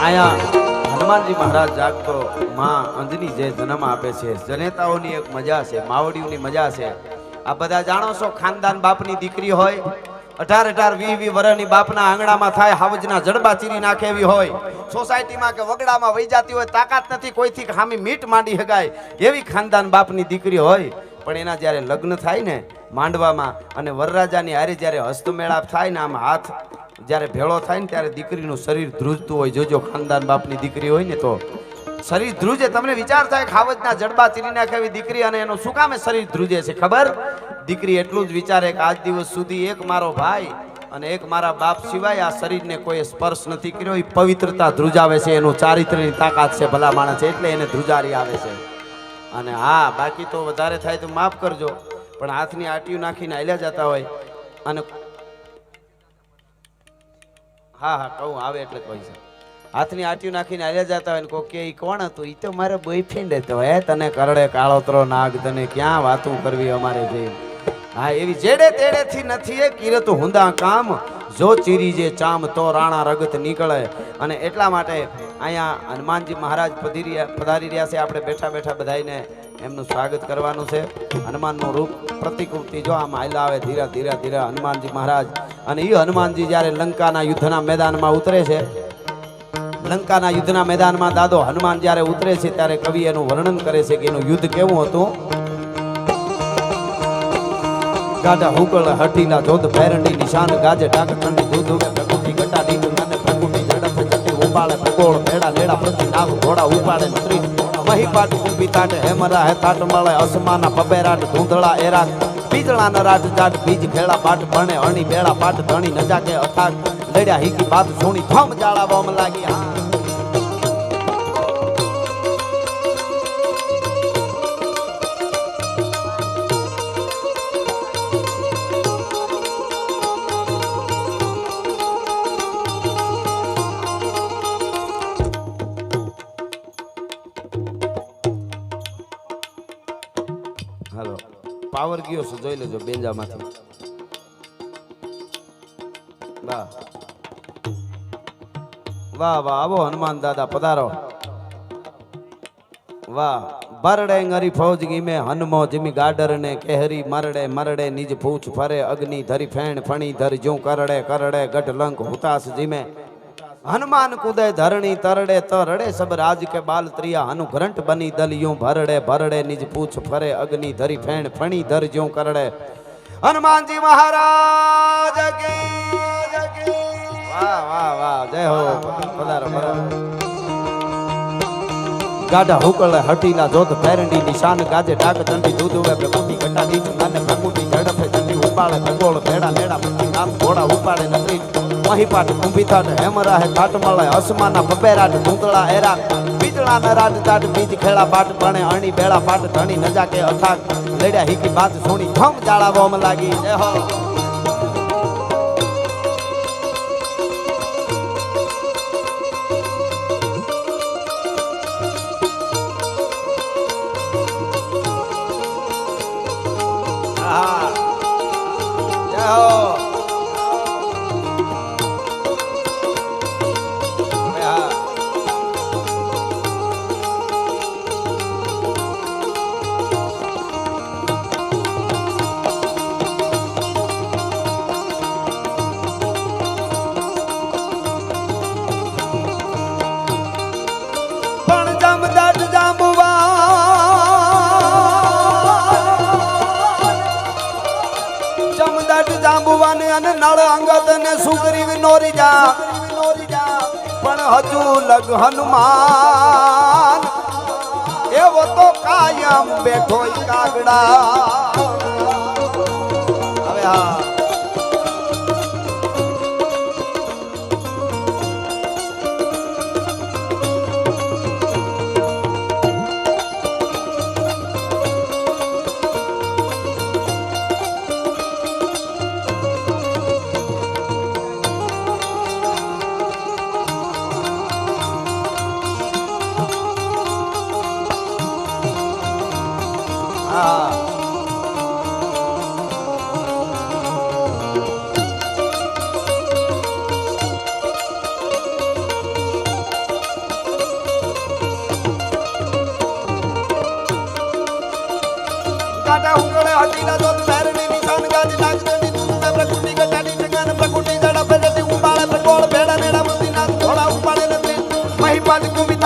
આયા હનુમાનજી મહારાજ જાગતો માં અંજની જે જન્મ આપે છે, જનેતાઓની એક મજા છે, માવડીઓની મજા છે. આ બધા જાણો છો, ખાનદાન બાપની દીકરી હોય, 18-20 વર્ષની બાપના આંગણામાં થાય, હાવજના જડબા ચીરી નાખે એવી હોય, સોસાયટીમાં કે વગડામાં વહી જતી હોય, તાકાત નથી કોઈથી હામી મીટ માંડી શકાય એવી ખાનદાન બાપની દીકરી હોય. પણ એના જ્યારે લગ્ન થાય ને માંડવામાં અને વરરાજાની હારે જ્યારે હસ્તમેળાપ થાય ને, આમ હાથ જ્યારે ભેળો થાય ને ત્યારે દીકરીનું શરીર ધ્રુજતું હોય. જોજો ખાનદાન બાપની દીકરી હોય ને તો શરીર ધ્રુજે. તમને વિચાર થાય ખાવજના જડબા ચીરી નાખે એવી દીકરી, અને એનું શું કામે શરીર ધ્રુજે છે ખબર? દીકરી એટલું જ વિચારે કે આજ દિવસ સુધી એક મારો ભાઈ અને એક મારા બાપ સિવાય આ શરીરને કોઈ સ્પર્શ નથી કર્યો. એ પવિત્રતા ધ્રુજાવે છે, એનું ચારિત્ર્યની તાકાત છે, ભલા માણસ છે, એટલે એને ધ્રુજારી આવે છે. અને હા, બાકી તો વધારે થાય તો માફ કરજો, પણ હાથની આટીયું નાખીને હાલ્યા જતા હોય અને હા કહું આવે એટલે પૈસા હાથની આટીયું નાખીને હાલ્યા જતા હોય ને કોઈ કે કોણ હતું? એ તો મારો બોયફ્રેન્ડ હતો. હે તને કરડે કાળોતરો નાગ, તને ક્યાં વાતું કરવી અમારે જઈ? હા, એવી જેડે તેડેથી નથી એ કિરત હુંદા કામ, જો ચીરી જે ચામ તો રાણા રગત નીકળે. અને એટલા માટે અહીંયા હનુમાનજી મહારાજ પધારી રહ્યા છે. આપણે બેઠા બેઠા બધાને એમનું સ્વાગત કરવાનું છે. હનુમાનનું રૂપ પ્રતિકૃતિ જો આમ હાલ્યા આવે ધીરે ધીરે ધીરે હનુમાનજી મહારાજ. અને એ હનુમાનજી જ્યારે લંકાના યુદ્ધના મેદાનમાં ઉતરે છે, લંકાના યુદ્ધના મેદાનમાં દાદો હનુમાન જ્યારે ઉતરે છે ત્યારે કવિ એનું વર્ણન કરે છે કે એનું યુદ્ધ કેવું હતું. ગાઢા હુકળ હટીલા જોધ ભેરંડી નિશાન ગાજે ટાક ઠંડી દૂધ ઉગે પ્રકૃતિ ગટા ડીંગ મને પ્રકૃતિ ઝડપ ચટી ઉપાડે ભગોળ ભેડા લેડા પ્રતિ નાગ ઘોડા ઉપાડે ત્રી મહીપાટ કુંભી તાટે હેમરા હે તાટ મળે અસમાના પબેરાટ ધૂંધળા એરાટ બીજળા નરાટ જાટ બીજ ખેડા પાટ ભણે અણી બેડા પાટ ધણી નજા કે અથાક લડ્યા હીકી બાત સોણી થમ જાળા બોમ લાગી. હા, હાલો પાવર ગયો છે, જોઈ લેજો બેંજામાંથી. વાહ વાહ વાહ, આવો હનુમાન દાદા પધારો. વાહ, બરડે ngરી ફૌજ ગીમે હનુમો જીમી ગાડર ને કેહરી મરડે મરડે નિજ પૂછ ફરે અગ્નિ ધરી ફેણ ફણી ધર જો કરડે કરડે ગઢ લંક હુતાસ જીમે હનુમાન કુદે ધરણી તરડે તરડે સબ રાજ કે બાલ ત્રિયા હनु ઘરંટ બની દલ यूं ભરડે ભરડે નિજ પૂછ ફરે અગ્નિ ધરી ફેણ ફણી ધર જો કરડે. હનુમાનજી મહારાજ કી વાહ વાહ વાહ, જય હો. પધારો પધારો. ગાઢા હુકળ હટીલા જોધ ભેરંડી નિશાન ગાજે ડાક ચંડી દૂધ ઉવે પ્રકૃતિ ઘટા દીધ મને પ્રકૃતિ ઝડપે ચંડી ઉપાડે ભગોળ ભેડા લેડા પ્રતિ નામ ઘોડા ઉપાડે નકરી મહીપાટ કુંભી થાટ હેમરા હે તાટ મળે અસમાના પબેરાટ ધૂંધળા એરા બીજળા નરાટ જાટ બીજ ખેડા પાટ ભણે અણી બેડા પાટ ધણી નજા કે અથાક લડ્યા હીકી બાત સોણી થમ જાળા બોમ લાગી. જય હો. અને નળ અંગદ ને સુગ્રીવ નોરી જા પણ હજુ લગ હનુમાન એવો તો કાયમ બેઠો કાગડા. હવે હા,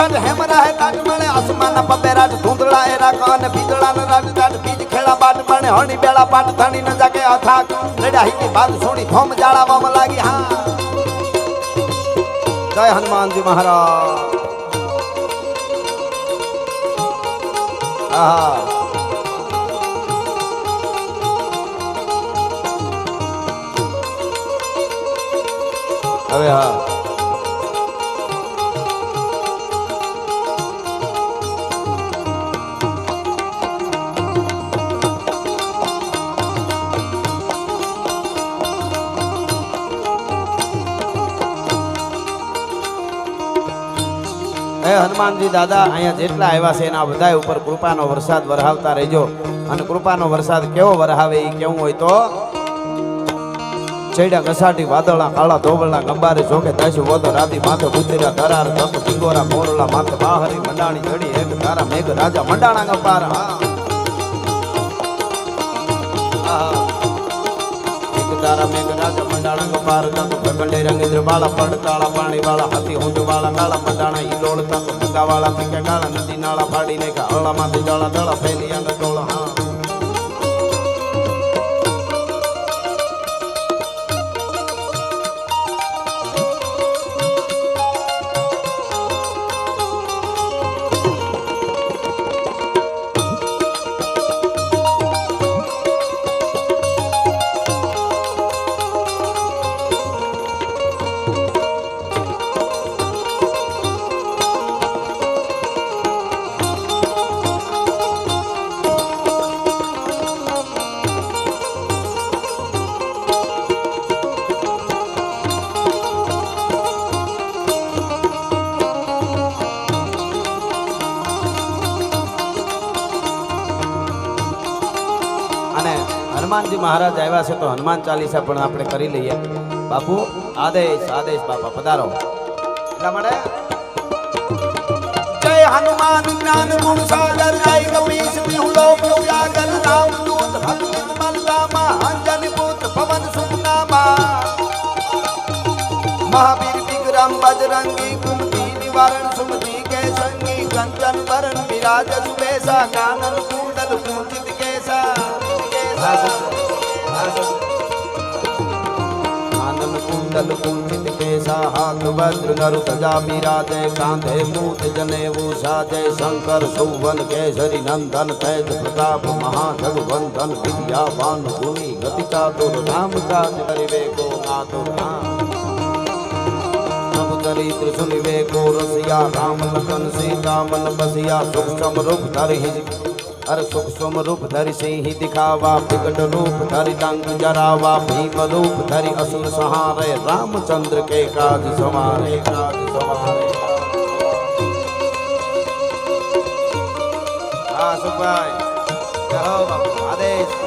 ठाठ हेमरा है टाट मणे आसमान पबे राट धुंधळा ए राखा ने बीजड़ा न राट टाट बीज खेड़ा बाट मणे हणी बेड़ा पाट धणी न जाके अथाक रेडा ही की बात सुनी थोम जाड़ा वाम लागी हां जय हनुमान जी महाराज आहा अबे हाँ हनुमान जी दादा अँ जेटला आव्या छे एना बधाय उपर कृपानो वरसाद वरहावता रहेजो अने कृपानो वरसाद केवो वरहावे ई केवुं होय तो चैडा कसाटी वादळा काळा धोबळा गंबारे जोके दासु वोदो राती माथे बुतेरा दरार तक टिंगोरा मोरला माथे बाहरी मंडाणी जड़ी एक तारा मेघ राजा मंडाणा गंबार एक तारा मेघ राजा मंडाणा गंबार तक गंडे रंगेंद्र वाला पड़ताला पानी वाला हाथी हुंड वाला काला मंडाणा ईलोड़ तक गंगा वाला पिंगा काला नदी नाला फाड़ी ने का अळा माथे जळा दळा फैली अंग टोला हां हनुमान जी महाराज आया से तो हनुमान चालीसा पण आपणे करी लईए बापू आदेश आदेश बापा पधारो એટલા માટે जय हनुमान ज्ञान गुण सागर जय कपीश बिहु लोक उजागर राम दूत हनुमत बलरामा अंजनी पुत्र पवन सुत नामा महावीर विक्रम बजरंगी कुमति निवारण सुमति के संगी कंचन वरण विराज सुबेसा कानन कुंडल कुंचित केसा आनंद कुंडल कुंचित केसा हाथ वज्र नरु ध्वजा बिराजे कांधे मूत जनेऊ साजे शंकर सुवन केसरी नंदन तेज प्रताप महाजगवंदन विद्यावान गुणी गति चातुर राम काज करिवे को नातुर सब चरित्र सुनिवे को रसिया राम लखन सीता मन बसिया सूक्ष्म रूप धरि अरे सूक्ष्म रूप धरि सिंह दिखावा विकट रूप धरि डंक जरावा भीम रूप धरि असुर संहारे रामचंद्र के काज सवारे हाँ सुभाई कहो बाबू आदेश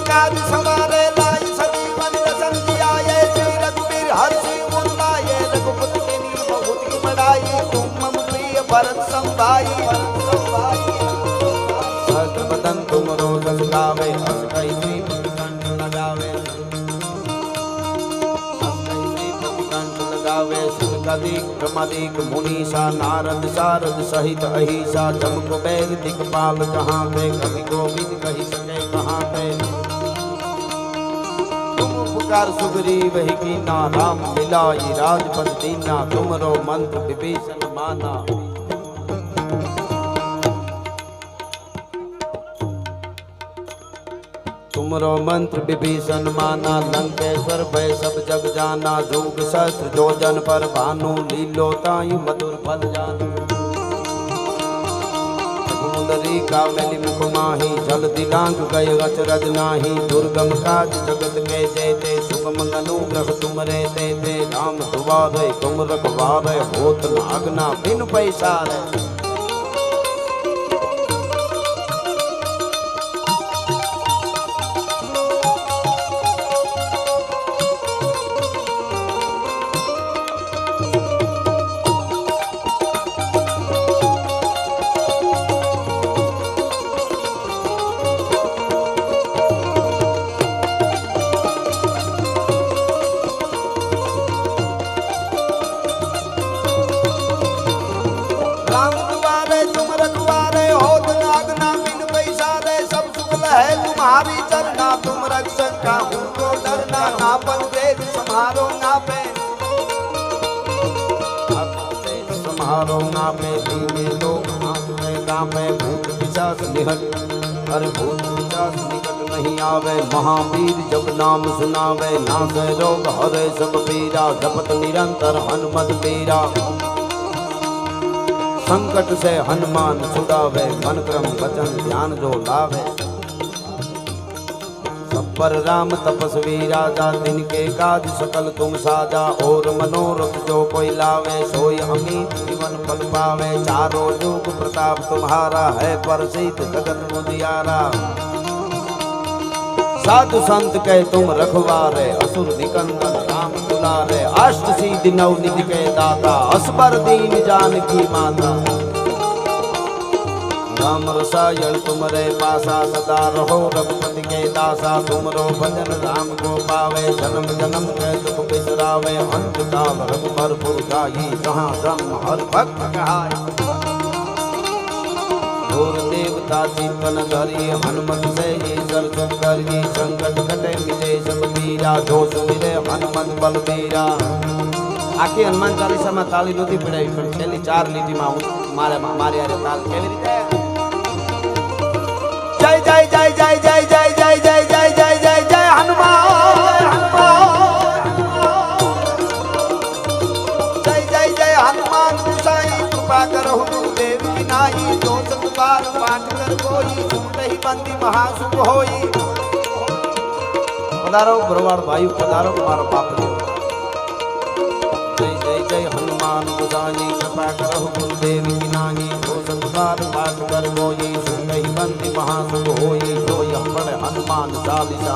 काज सवारे लाई सजीवन रसन जियाए श्री रघुवीर हर्षि उन्माये रघुपति के नीर बहुत की बड़ाई तुम मम प्रिय भरत संभाई सत बदन तुम रोज गावे हस कई श्रीपति कंठ लगावे सुनकदिक प्रमदिक मुनीसा नारद सारद सहित अहिसा जम कुबेर दिक्पाल जहाँ थे कवि गोविंद कही सके कहाँ थे सुग्रीव ही कीना राम मिलाई राजपद दीना तुमरो मंत्र विभीषण माना तुमरो मंत्र विभीषण माना लंकेश्वर भय सब जग जाना जोग सहस्त्र जो जन पर भानु लीलो ताई मधुर फल जानु सुंदरी का मैली मुख माही जल दिलांग गय अचरज नाही दुर्गम काज जगत के जेते सुगम अनुग्रह तुमरे देते राम दुआरे तुम रखवारे होत न अगना बिन पैसारे राम दुआरे तुम रखवारे हो नागना बिन पैसा रे सब सुख है तुम्हारी चरना तुम रक्षक का हूँ तो डरना ना पर वेद समारो ना पे समारो ना पे दीने लोग हाथ में गामे भूत पिशाच निहट अरे भूत पिशाच निकट नहीं आवे महावीर जब नाम सुनावे नाश रोग हरे सब पीरा जपत निरंतर हनुमत पीरा संकट से हनुमान छुड़ावे मन क्रम वचन ध्यान जो लावे सब पर राम तपस्वी राजा दिन के काज सकल तुम साजा और मनोरथ जो कोई लावे सोई अमित जीवन फल पावे चारों युग प्रताप तुम्हारा है प्रसिद्ध जगत उजियारा साधु संत के तुम रखवारे असुर निकंदन राम दुलारे अष्ट सिद्धि नव निधि के दाता असबर दीन जानकी माता राम रसायन तुमरे पासा सदा रहो रघुपति के दासा तुमरो भजन राम को पावे जन्म जन्म के दुख बिसरावे अंत काल रघुबर पुर जाई जहाँ ब्रह्म हर भक्त कहाय और देवता चिंतन धरी हनुमत से ईश्वर सब करिए संकट कटे मिले सब पीरा दोष मिले हनुमत बलबीरा आखी हनुमान चालीसा में ताली नथी पड़ाई पण छेल्ली 4 લીટી में मारे यारे ताल केवी रीते जय जय जय जय जय जय जय जय जय जय जय जय हनुमान जय जय जय हनुमान गोसाई कृपा करो देव की नाई जो सत बार पाठ कर कोई नहीं बंदी महासुख होई पधारो भरवाड़ भाई पधारो तुम्हारो पाप जय जय जय हनुमान गोसाई कृपा करो गुरुदेव की नाई जो सत बार पाठ कर कोई नहीं बंदी महासुख होई जो यह पढ़े हनुमान चालीसा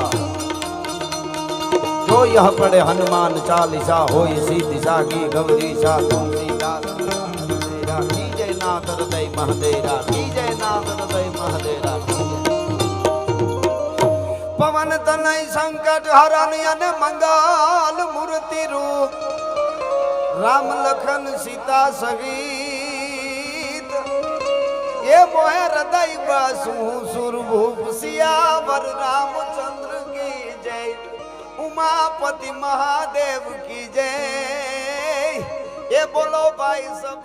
जो यह पढ़े हनुमान चालीसा होई सीधी सागी गौरीशा तुलसीदास की जय नाथ हृदय महदेरा की जय नाथ हृदय महदेरा पवन तनय संकट हरण अन मंगल मूर्ति रूप राम लखन सीता सहित ये मोहे हृदय बसु सुरभूप सियावर रामचंद्र की जय उमापति महादेव की जय ये बोलो भाई सब